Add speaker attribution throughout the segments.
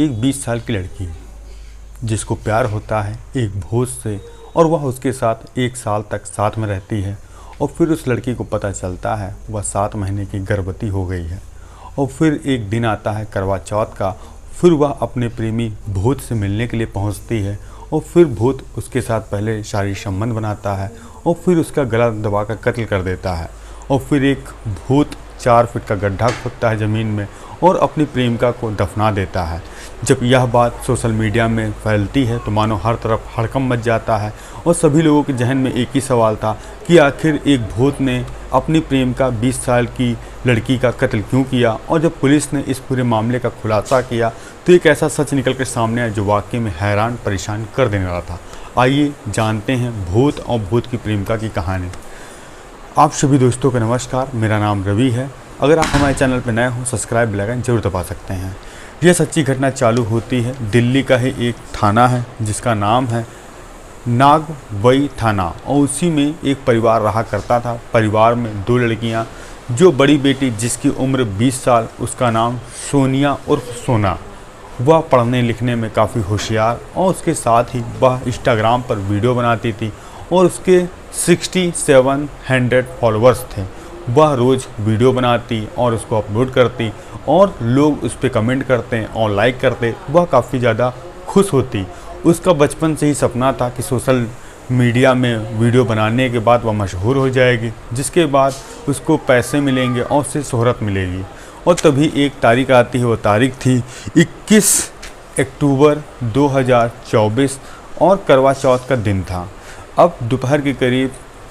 Speaker 1: एक 20 साल की लड़की जिसको प्यार होता है एक भूत से और वह उसके साथ 1 साल तक साथ में रहती है और फिर उस लड़की को पता चलता है वह 7 महीने की गर्भवती हो गई है। और फिर एक दिन आता है करवा चौथ का, फिर वह अपने प्रेमी भूत से मिलने के लिए पहुंचती है और फिर भूत उसके साथ पहले शारीरिक संबंध बनाता है और फिर उसका गला दबाकर कत्ल कर देता है। और फिर एक भूत 4 फीट का गड्ढा खोदता है ज़मीन में और अपनी प्रेमिका को दफना देता है। जब यह बात सोशल मीडिया में फैलती है तो मानो हर तरफ हड़कंप मच जाता है और सभी लोगों के जहन में एक ही सवाल था कि आखिर एक भूत ने अपनी प्रेमिका 20 साल की लड़की का कत्ल क्यों किया। और जब पुलिस ने इस पूरे मामले का खुलासा किया तो एक ऐसा सच निकल कर सामने आया जो वाकई में हैरान परेशान कर देने वाला था। आइए जानते हैं भूत और भूत की प्रेमिका की कहानी। आप सभी दोस्तों को नमस्कार, मेरा नाम रवि है। अगर आप हमारे चैनल पर नए हो सब्सक्राइब बेल आइकन जरूर दबा सकते हैं। यह सच्ची घटना चालू होती है दिल्ली का ही एक थाना है जिसका नाम है नागवई थाना और उसी में एक परिवार रहा करता था। परिवार में 2 लड़कियां, जो बड़ी बेटी जिसकी उम्र 20 साल, उसका नाम सोनिया उर्फ सोना, वह पढ़ने लिखने में काफ़ी होशियार और उसके साथ ही वह इंस्टाग्राम पर वीडियो बनाती थी और उसके 6700 फॉलोअर्स थे। वह रोज़ वीडियो बनाती और उसको अपलोड करती और लोग उस पर कमेंट करते और लाइक करते। वह काफ़ी ज़्यादा खुश होती। उसका बचपन से ही सपना था कि सोशल मीडिया में वीडियो बनाने के बाद वह मशहूर हो जाएगी, जिसके बाद उसको पैसे मिलेंगे और उससे शोहरत मिलेगी। और तभी एक तारीख आती है, वो तारीख थी 21 अक्टूबर 2024 और करवा चौथ का दिन था। अब दोपहर के करीब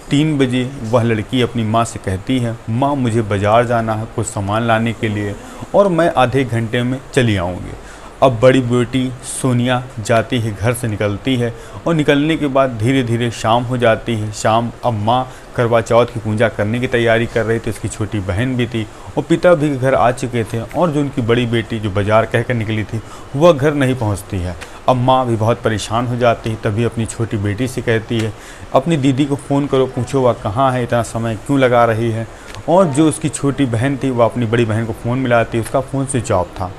Speaker 1: 3 बजे वह लड़की अपनी माँ से कहती है, माँ मुझे बाज़ार जाना है कुछ सामान लाने के लिए और मैं आधे घंटे में चली आऊँगी। अब बड़ी बेटी सोनिया जाती है, घर से निकलती है और निकलने के बाद धीरे धीरे शाम हो जाती है। शाम अब माँ करवा चौथ की पूजा करने की तैयारी कर रही थी। उसकी छोटी बहन भी थी और पिता भी घर आ चुके थे और जो उनकी बड़ी बेटी जो बाज़ार कहकर निकली थी वह घर नहीं पहुँचती है। अब माँ भी बहुत परेशान हो जाती है। तभी अपनी छोटी बेटी से कहती है, अपनी दीदी को फ़ोन करो, पूछो वह कहाँ है, इतना समय क्यों लगा रही है। और जो उसकी छोटी बहन थी वह अपनी बड़ी बहन को फ़ोन मिलाती, उसका फ़ोन स्विच ऑफ था।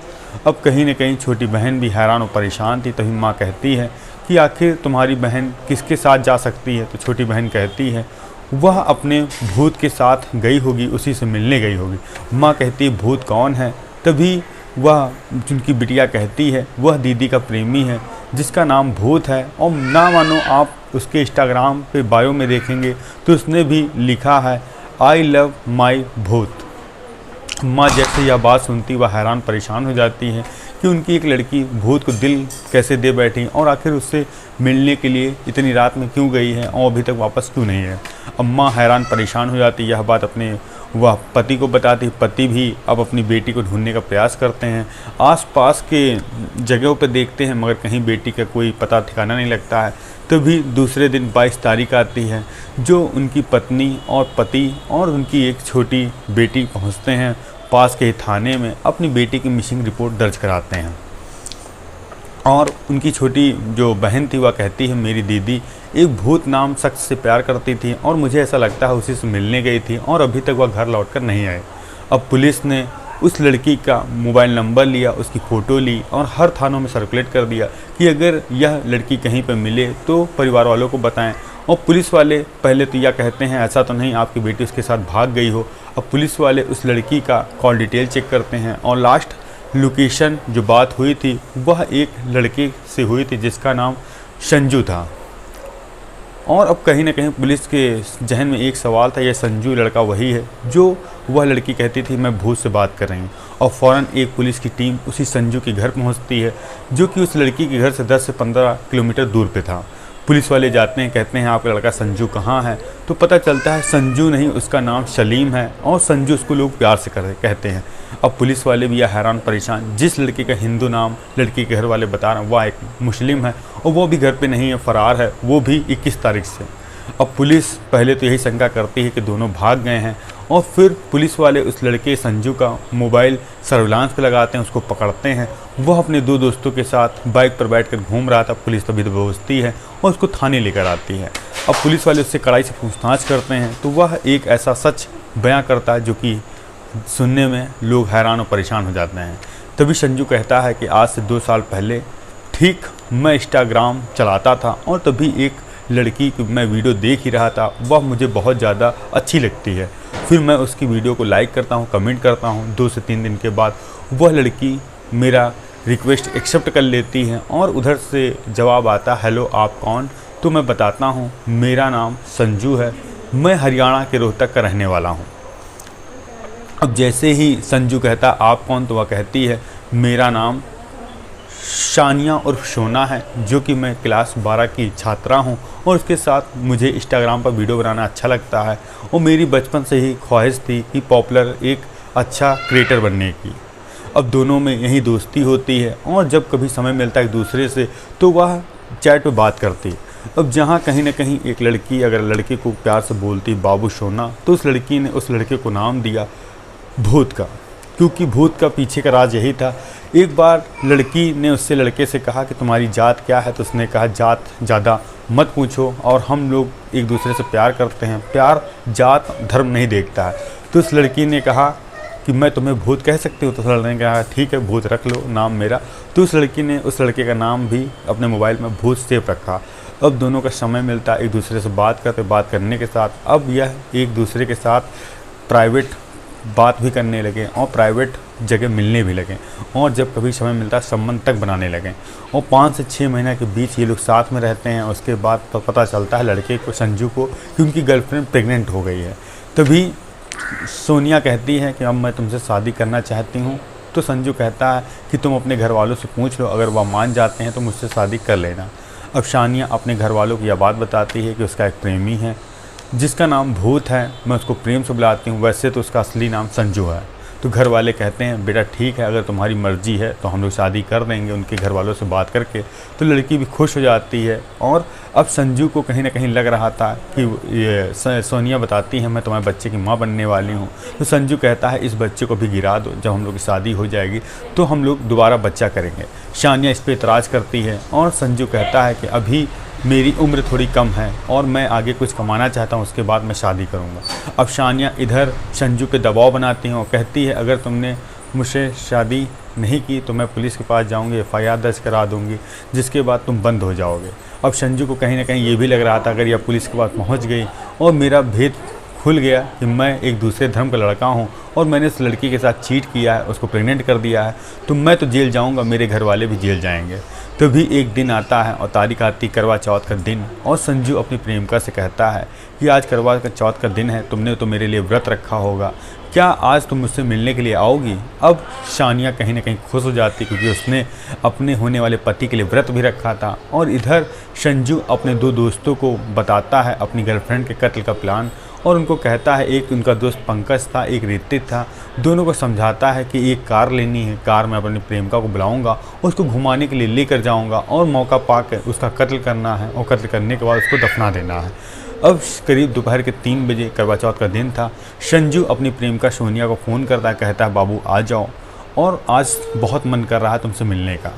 Speaker 1: अब कहीं न कहीं छोटी बहन भी हैरान और परेशान थी। तभी माँ कहती है कि आखिर तुम्हारी बहन किसके साथ जा सकती है। तो छोटी बहन कहती है वह अपने भूत के साथ गई होगी, उसी से मिलने गई होगी। माँ कहती है भूत कौन है। तभी वह जिनकी बिटिया कहती है वह दीदी का प्रेमी है जिसका नाम भूत है। और ना मानो आप उसके इंस्टाग्राम पे बायो में देखेंगे तो उसने भी लिखा है आई लव माई भूत। माँ जैसे यह बात सुनती वह हैरान परेशान हो जाती है कि उनकी एक लड़की भूत को दिल कैसे दे बैठी और आखिर उससे मिलने के लिए इतनी रात में क्यों गई है और अभी तक वापस क्यों नहीं है। अब माँ हैरान परेशान हो जाती, यह बात अपने वह पति को बताती। पति भी अब अपनी बेटी को ढूंढने का प्रयास करते हैं, आसपास के जगहों पर देखते हैं मगर कहीं बेटी का कोई पता ठिकाना नहीं लगता है। तभी दूसरे दिन 22 तारीख आती है, जो उनकी पत्नी और पति और उनकी एक छोटी बेटी पहुंचते हैं पास के थाने में, अपनी बेटी की मिसिंग रिपोर्ट दर्ज कराते हैं। और उनकी छोटी जो बहन थी वह कहती है मेरी दीदी एक भूत नाम शख्स से प्यार करती थी और मुझे ऐसा लगता है उसी से मिलने गई थी और अभी तक वह घर लौटकर नहीं आए। अब पुलिस ने उस लड़की का मोबाइल नंबर लिया, उसकी फ़ोटो ली और हर थानों में सर्कुलेट कर दिया कि अगर यह लड़की कहीं पर मिले तो परिवार वालों को बताएं। और पुलिस वाले पहले तो यह कहते हैं ऐसा तो नहीं आपकी बेटी उसके साथ भाग गई हो। अब पुलिस वाले उस लड़की का कॉल डिटेल चेक करते हैं और लास्ट लोकेशन जो बात हुई थी वह एक लड़के से हुई थी जिसका नाम संजू था। और अब कहीं ना कहीं पुलिस के जहन में एक सवाल था, यह संजू लड़का वही है जो वह लड़की कहती थी मैं भूत से बात कर रही हूँ। और फ़ौरन एक पुलिस की टीम उसी संजू के घर पहुँचती है जो कि उस लड़की के घर से 10 से 15 किलोमीटर दूर पे था। पुलिस वाले जाते हैं, कहते हैं आपका लड़का संजू कहाँ है। तो पता चलता है संजू नहीं, उसका नाम सलीम है और संजू उसको लोग प्यार से कहते हैं। अब पुलिस वाले भी यह हैरान परेशान, जिस लड़के का हिंदू नाम लड़की के घर वाले बता रहे हैं वह एक मुस्लिम है और वो भी घर पे नहीं है, फ़रार है, वो भी 21 तारीख से। अब पुलिस पहले तो यही शंका करती है कि दोनों भाग गए हैं और फिर पुलिस वाले उस लड़के संजू का मोबाइल सर्विलांस पे लगाते हैं, उसको पकड़ते हैं। वह अपने 2 दोस्तों के साथ बाइक पर बैठकर घूम रहा था। पुलिस तभी तो पहुंचती है और उसको थाने लेकर आती है। अब पुलिस वाले उससे कड़ाई से पूछताछ करते हैं तो वह एक ऐसा सच बयां करता है जो कि सुनने में लोग हैरान और परेशान हो जाते हैं। तभी संजू कहता है कि आज से 2 साल पहले ठीक मैं इंस्टाग्राम चलाता था और तभी एक लड़की की मैं वीडियो देख ही रहा था, वह मुझे बहुत ज़्यादा अच्छी लगती है। फिर मैं उसकी वीडियो को लाइक करता हूँ, कमेंट करता हूँ। 2 से 3 दिन के बाद वह लड़की मेरा रिक्वेस्ट एक्सेप्ट कर लेती है और उधर से जवाब आता, हेलो आप कौन? तो मैं बताता हूँ मेरा नाम संजू है, मैं हरियाणा के रोहतक का रहने वाला हूँ। अब जैसे ही संजू कहता आप कौन, तो वह कहती है मेरा नाम शानिया उर्फ सोना है, जो कि मैं क्लास 12 की छात्रा हूं और उसके साथ मुझे इंस्टाग्राम पर वीडियो बनाना अच्छा लगता है और मेरी बचपन से ही ख्वाहिश थी कि पॉपुलर एक अच्छा क्रिएटर बनने की। अब दोनों में यही दोस्ती होती है और जब कभी समय मिलता है एक दूसरे से तो वह चैट पे बात करती। अब जहाँ कहीं ना कहीं एक लड़की अगर लड़के को प्यार से बोलती बाबू सोना, तो उस लड़की ने उस लड़के को नाम दिया भूत का, क्योंकि भूत का पीछे का राज यही था। एक बार लड़की ने उससे लड़के से कहा कि तुम्हारी जात क्या है, तो उसने कहा जात ज़्यादा मत पूछो और हम लोग एक दूसरे से प्यार करते हैं, प्यार जात धर्म नहीं देखता है। तो उस लड़की ने कहा कि मैं तुम्हें भूत कह सकती हूँ, तो उस लड़के ने कहा ठीक है भूत रख लो नाम मेरा। तो उस लड़की ने उस लड़के का नाम भी अपने मोबाइल में भूत सेव रखा। अब दोनों का समय मिलता, एक दूसरे से बात करने के साथ अब यह एक दूसरे के साथ प्राइवेट बात भी करने लगे और प्राइवेट जगह मिलने भी लगे और जब कभी समय मिलता संबंध तक बनाने लगे और 5 से 6 महीने के बीच ये लोग साथ में रहते हैं। उसके बाद तो पता चलता है लड़के को, संजू को, कि उनकी गर्लफ्रेंड प्रेग्नेंट हो गई है। तभी सोनिया कहती है कि अब मैं तुमसे शादी करना चाहती हूँ। तो संजू कहता है कि तुम अपने घर वालों से पूछ लो, अगर वह मान जाते हैं तो मुझसे शादी कर लेना। अब शानिया अपने घर वालों को यह बात बताती है कि उसका एक प्रेमी है जिसका नाम भूत है, मैं उसको प्रेम से बुलाती हूँ, वैसे तो उसका असली नाम संजू है। तो घर वाले कहते हैं बेटा ठीक है, अगर तुम्हारी मर्ज़ी है तो हम लोग शादी कर देंगे उनके घर वालों से बात करके। तो लड़की भी खुश हो जाती है और अब संजू को कहीं ना कहीं लग रहा था कि ये सोनिया बताती है मैं तुम्हारे बच्चे की माँ बनने वाली हूँ। तो संजू कहता है इस बच्चे को भी गिरा दो, जब हम लोग की शादी हो जाएगी तो हम लोग दोबारा बच्चा करेंगे। शानिया इस पर इतराज़ करती है और संजू कहता है कि अभी मेरी उम्र थोड़ी कम है और मैं आगे कुछ कमाना चाहता हूँ, उसके बाद मैं शादी करूँगा। अब शानिया इधर संजू पे दबाव बनाती हैं और कहती है अगर तुमने मुझसे शादी नहीं की तो मैं पुलिस के पास जाऊँगी, FIR दर्ज करा दूँगी, जिसके बाद तुम बंद हो जाओगे। अब संजू को कहीं ना कहीं ये भी लग रहा था अगर यह पुलिस के पास पहुँच गई और मेरा भेद खुल गया कि मैं एक दूसरे धर्म का लड़का हूँ और मैंने उस लड़की के साथ चीट किया है, उसको प्रेग्नेंट कर दिया है, तो मैं तो जेल जाऊँगा, मेरे घर वाले भी जेल जाएंगे। तभी एक दिन आता है और तारीख आती करवा चौथ का दिन और संजू अपनी प्रेमिका से कहता है कि आज करवा चौथ का दिन है, तुमने तो मेरे लिए व्रत रखा होगा, क्या आज तुम मुझसे मिलने के लिए आओगी? अब शानिया कहीं ना कहीं खुश हो जाती क्योंकि उसने अपने होने वाले पति के लिए व्रत भी रखा था। और इधर संजू अपने 2 दोस्तों को बताता है अपनी गर्लफ्रेंड के कत्ल का प्लान और उनको कहता है, एक उनका दोस्त पंकज था, एक ऋतिक था, दोनों को समझाता है कि एक कार लेनी है, कार में अपनी प्रेमिका को बुलाऊंगा, उसको घुमाने के लिए लेकर जाऊंगा और मौका पाकर उसका कत्ल करना है और कत्ल करने के बाद उसको दफना देना है। अब करीब दोपहर के 3 बजे करवा चौथ का दिन था। संजू अपनी प्रेमिका सोनिया को फ़ोन करता है, कहता है बाबू आ जाओ और आज बहुत मन कर रहा है तुमसे मिलने का।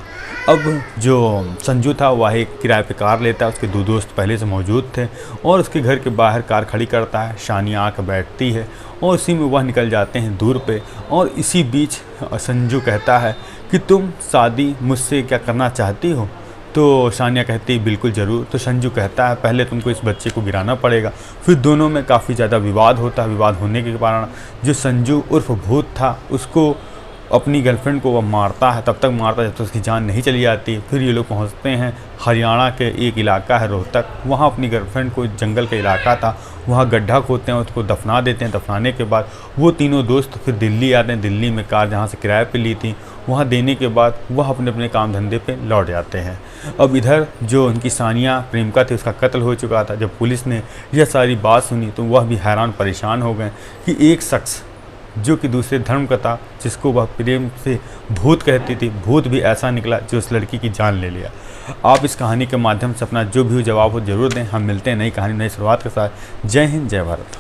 Speaker 1: अब जो संजू था वह एक किराए पे कार लेता है, उसके 2 दोस्त पहले से मौजूद थे और उसके घर के बाहर कार खड़ी करता है। शानिया आकर बैठती है और उसी में वह निकल जाते हैं दूर पे। और इसी बीच संजू कहता है कि तुम शादी मुझसे क्या करना चाहती हो? तो शानिया कहती है बिल्कुल ज़रूर। तो संजू कहता है पहले तुमको इस बच्चे को गिराना पड़ेगा। फिर दोनों में काफ़ी ज़्यादा विवाद होता है। विवाद होने के कारण जो संजू उर्फ भूत था उसको अपनी गर्लफ्रेंड को वह मारता है, तब तक मारता है जब तक उसकी जान नहीं चली जाती। फिर ये लोग पहुंचते हैं हरियाणा के एक इलाका है रोहतक, वहाँ अपनी गर्लफ्रेंड को, जंगल का इलाका था, वहाँ गड्ढा खोदते हैं, उसको दफना देते हैं। दफनाने के बाद वो तीनों दोस्त फिर दिल्ली आते हैं। दिल्ली में कार जहाँ से किराए पे ली थी वहाँ देने के बाद वह अपने अपने काम धंधे पे लौट जाते हैं। अब इधर जो उनकी सानिया प्रेमिका थी उसका कत्ल हो चुका था। जब पुलिस ने यह सारी बात सुनी तो वह भी हैरान परेशान हो गए कि एक शख्स जो कि दूसरे धर्म का था, जिसको वह प्रेम से भूत कहती थी, भूत भी ऐसा निकला जो उस लड़की की जान ले लिया। आप इस कहानी के माध्यम से अपना जो भी जवाब हो जरूर दें। हम मिलते हैं नई कहानी, नई शुरुआत के साथ। जय हिंद, जय भारत।